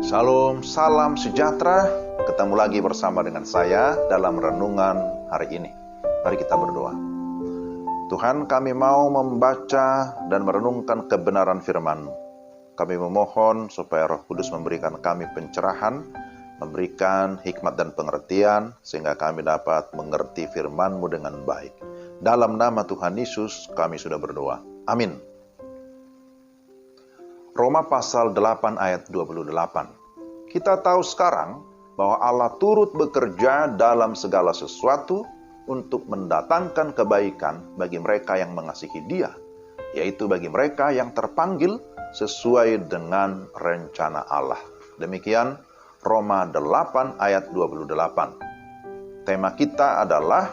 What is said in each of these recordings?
Shalom, salam sejahtera. Ketemu lagi bersama dengan saya dalam renungan hari ini. Mari kita berdoa. Tuhan, kami mau membaca dan merenungkan kebenaran firman-Mu. Kami memohon supaya Roh Kudus memberikan kami pencerahan, memberikan hikmat dan pengertian, sehingga kami dapat mengerti firman-Mu dengan baik. Dalam nama Tuhan Yesus kami sudah berdoa. Amin. Roma pasal 8 ayat 28. Kita tahu sekarang bahwa Allah turut bekerja dalam segala sesuatu untuk mendatangkan kebaikan bagi mereka yang mengasihi Dia, yaitu bagi mereka yang terpanggil sesuai dengan rencana Allah. Demikian Roma 8 ayat 28. Tema kita adalah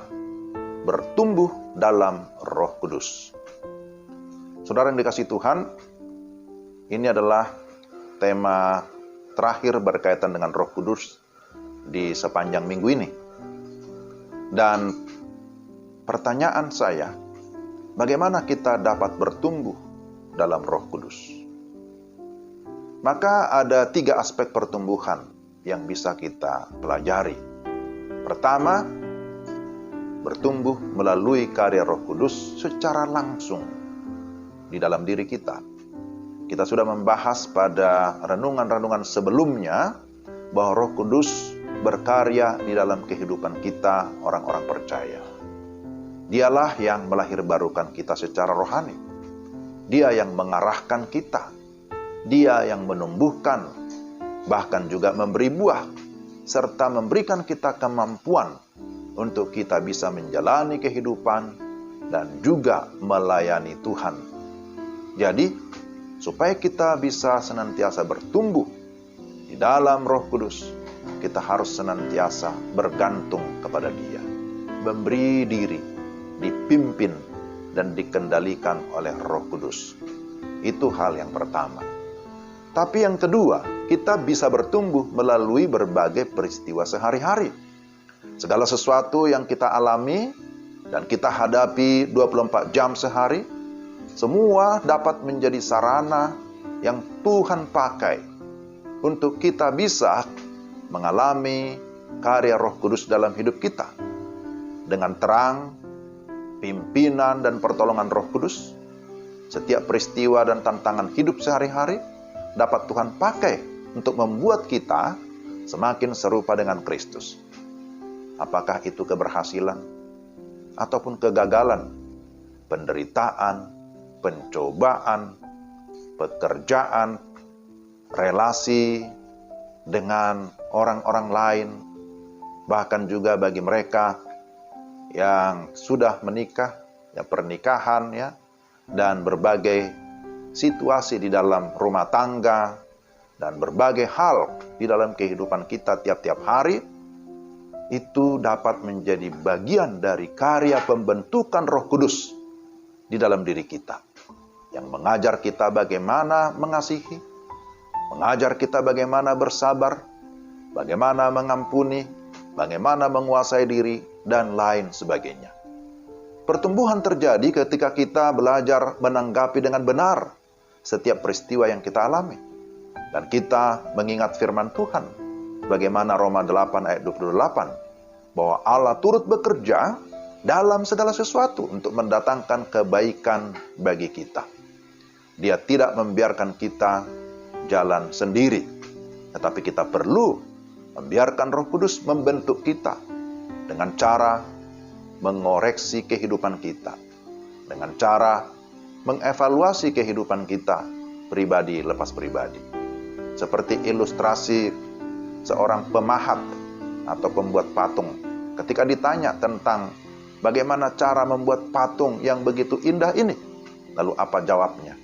bertumbuh dalam Roh Kudus. Saudara yang dikasihi Tuhan, ini adalah tema terakhir berkaitan dengan Roh Kudus di sepanjang minggu ini. Dan pertanyaan saya, bagaimana kita dapat bertumbuh dalam Roh Kudus? Maka ada 3 aspek pertumbuhan yang bisa kita pelajari. Pertama, bertumbuh melalui karya Roh Kudus secara langsung di dalam diri kita. Kita sudah membahas pada renungan-renungan sebelumnya bahwa Roh Kudus berkarya di dalam kehidupan kita orang-orang percaya. Dialah yang melahirbarukan kita secara rohani. Dia yang mengarahkan kita. Dia yang menumbuhkan, bahkan juga memberi buah, serta memberikan kita kemampuan untuk kita bisa menjalani kehidupan dan juga melayani Tuhan. Jadi, supaya kita bisa senantiasa bertumbuh di dalam Roh Kudus, kita harus senantiasa bergantung kepada Dia. Memberi diri, dipimpin, dan dikendalikan oleh Roh Kudus. Itu hal yang pertama. Tapi yang kedua, kita bisa bertumbuh melalui berbagai peristiwa sehari-hari. Segala sesuatu yang kita alami dan kita hadapi 24 jam sehari, semua dapat menjadi sarana yang Tuhan pakai untuk kita bisa mengalami karya Roh Kudus dalam hidup kita. Dengan terang, pimpinan dan pertolongan Roh Kudus, setiap peristiwa dan tantangan hidup sehari-hari dapat Tuhan pakai untuk membuat kita semakin serupa dengan Kristus. Apakah itu keberhasilan ataupun kegagalan, penderitaan, pencobaan, pekerjaan, relasi dengan orang-orang lain, bahkan juga bagi mereka yang sudah menikah, ya pernikahan, ya, dan berbagai situasi di dalam rumah tangga, dan berbagai hal di dalam kehidupan kita tiap-tiap hari, itu dapat menjadi bagian dari karya pembentukan Roh Kudus di dalam diri kita, yang mengajar kita bagaimana mengasihi, mengajar kita bagaimana bersabar, bagaimana mengampuni, bagaimana menguasai diri, dan lain sebagainya. Pertumbuhan terjadi ketika kita belajar menanggapi dengan benar setiap peristiwa yang kita alami. Dan kita mengingat firman Tuhan, bagaimana Roma 8 ayat 28, bahwa Allah turut bekerja dalam segala sesuatu untuk mendatangkan kebaikan bagi kita. Dia tidak membiarkan kita jalan sendiri, tetapi kita perlu membiarkan Roh Kudus membentuk kita dengan cara mengoreksi kehidupan kita, dengan cara mengevaluasi kehidupan kita pribadi lepas pribadi. Seperti ilustrasi seorang pemahat atau pembuat patung, ketika ditanya tentang bagaimana cara membuat patung yang begitu indah ini, lalu apa jawabnya?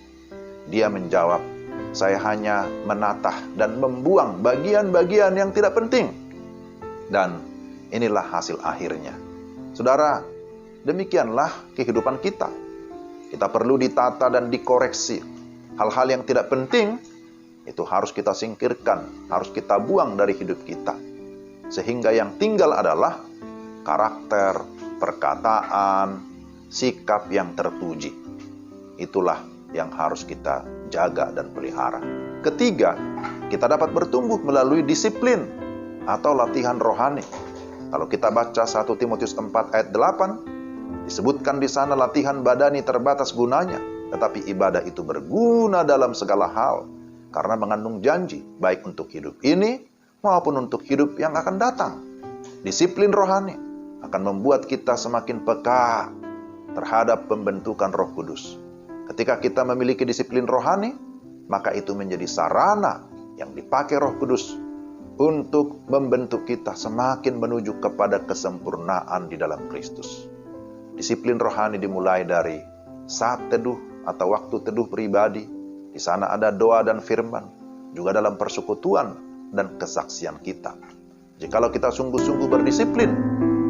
Dia menjawab, saya hanya menatah dan membuang bagian-bagian yang tidak penting. Dan inilah hasil akhirnya. Saudara, demikianlah kehidupan kita. Kita perlu ditata dan dikoreksi. Hal-hal yang tidak penting, itu harus kita singkirkan, harus kita buang dari hidup kita. Sehingga yang tinggal adalah karakter, perkataan, sikap yang terpuji. Itulah yang harus kita jaga dan pelihara. Ketiga, Kita dapat bertumbuh melalui disiplin atau latihan rohani. Kalau kita baca 1 Timotius 4 ayat 8, disebutkan di sana latihan badani terbatas gunanya, tetapi ibadah itu berguna dalam segala hal, karena mengandung janji, baik untuk hidup ini maupun untuk hidup yang akan datang. Disiplin rohani akan membuat kita semakin peka terhadap pembentukan Roh Kudus. Ketika kita memiliki disiplin rohani, maka itu menjadi sarana yang dipakai Roh Kudus untuk membentuk kita semakin menuju kepada kesempurnaan di dalam Kristus. Disiplin rohani dimulai dari saat teduh atau waktu teduh pribadi. Di sana ada doa dan firman, juga dalam persekutuan dan kesaksian kita. Jikalau kita sungguh-sungguh berdisiplin,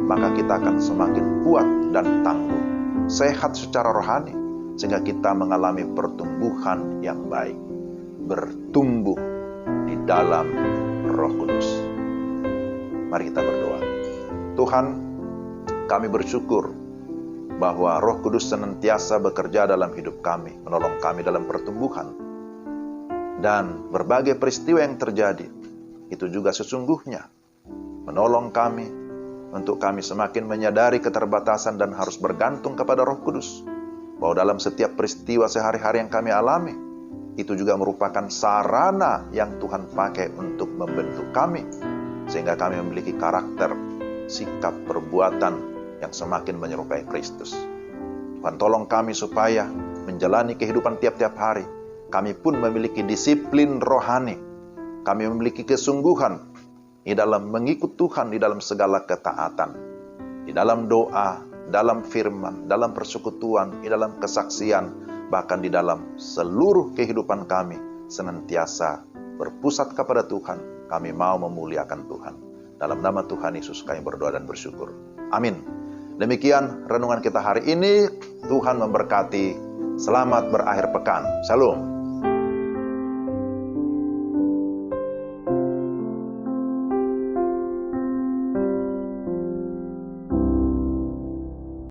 maka kita akan semakin kuat dan tangguh, sehat secara rohani, sehingga kita mengalami pertumbuhan yang baik, bertumbuh di dalam Roh Kudus. Mari kita berdoa. Tuhan, kami bersyukur bahwa Roh Kudus senantiasa bekerja dalam hidup kami, menolong kami dalam pertumbuhan. Dan berbagai peristiwa yang terjadi, itu juga sesungguhnya menolong kami untuk kami semakin menyadari keterbatasan dan harus bergantung kepada Roh Kudus. Bahwa dalam setiap peristiwa sehari-hari yang kami alami, itu juga merupakan sarana yang Tuhan pakai untuk membentuk kami, sehingga kami memiliki karakter, sikap, perbuatan yang semakin menyerupai Kristus. Tuhan tolong kami supaya menjalani kehidupan tiap-tiap hari, kami pun memiliki disiplin rohani, kami memiliki kesungguhan di dalam mengikut Tuhan di dalam segala ketaatan, di dalam doa, dalam firman, dalam persekutuan, di dalam kesaksian, bahkan di dalam seluruh kehidupan kami senantiasa berpusat kepada Tuhan. Kami mau memuliakan Tuhan. Dalam nama Tuhan Yesus kami berdoa dan bersyukur. Amin. Demikian renungan kita hari ini. Tuhan memberkati. Selamat berakhir pekan. Shalom.